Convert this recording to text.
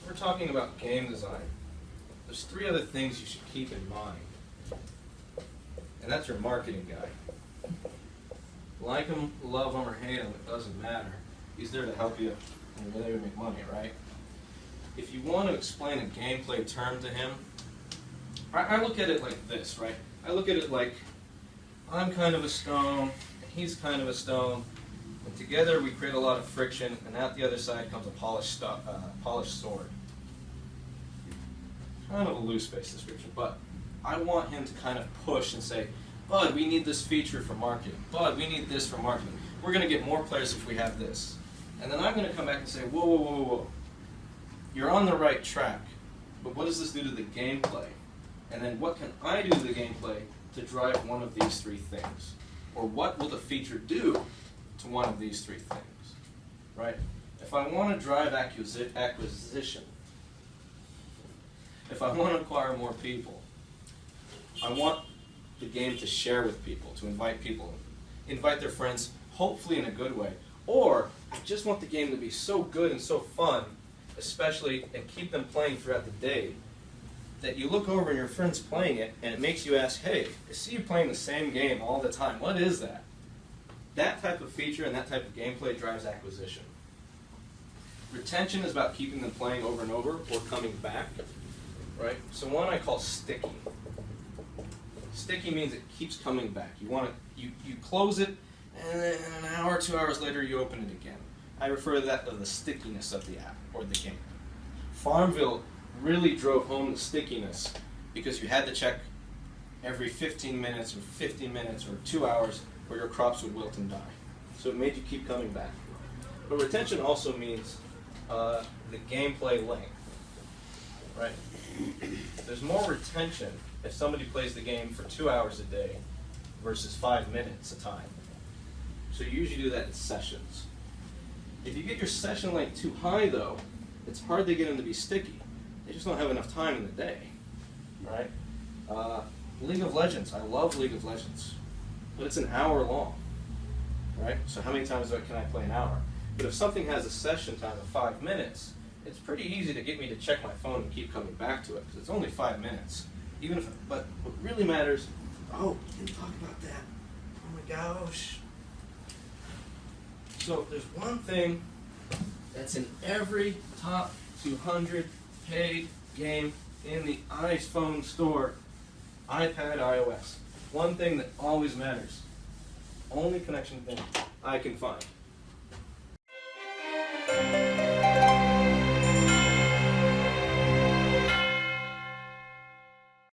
We're talking about game design. There's three other things you should keep in mind. And that's your marketing guy. Like him, love him, or hate him, it doesn't matter. He's there to help you and you're there to make money, right? If you want to explain a gameplay term to him, I look at it like this, right? I look at it like I'm kind of a stone, and he's kind of a stone, and together we create a lot of friction, and out the other side comes a polished sword. Kind of a loose-based description, but I want him to kind of push and say, Bud, we need this feature for marketing. Bud, we need this for marketing. We're going to get more players if we have this. And then I'm going to come back and say, whoa, whoa, whoa, whoa, whoa. You're on the right track, but what does this do to the gameplay? And then what can I do to the gameplay to drive one of these three things? Or what will the feature do to one of these three things? Right? If I want to drive acquisition, if I want to acquire more people, I want the game to share with people, to invite people, invite their friends, hopefully in a good way. Or I just want the game to be so good and so fun, especially, and keep them playing throughout the day, that you look over and your friend's playing it, and it makes you ask, hey, I see you playing the same game all the time. What is that? That type of feature and that type of gameplay drives acquisition. Retention is about keeping them playing over and over or coming back, right? So one I call sticky. Sticky means it keeps coming back. You close it, and then an hour, 2 hours later, you open it again. I refer to that as the stickiness of the app or the game. Farmville really drove home the stickiness because you had to check every 15 minutes or 50 minutes or 2 hours or your crops would wilt and die. So it made you keep coming back. But retention also means the gameplay length, right? There's more retention if somebody plays the game for 2 hours a day versus 5 minutes a time. So you usually do that in sessions. If you get your session length too high though, it's hard to get them to be sticky. They just don't have enough time in the day, right? League of Legends, I love League of Legends, but it's an hour long, right? So how many times can I play an hour? But if something has a session time of 5 minutes, it's pretty easy to get me to check my phone and keep coming back to it, because it's only 5 minutes. But what really matters, oh, we didn't talk about that. Oh my gosh. So there's one thing that's in every top 200 paid game in the iPhone store, iPad, iOS. One thing that always matters. Only connection thing I can find.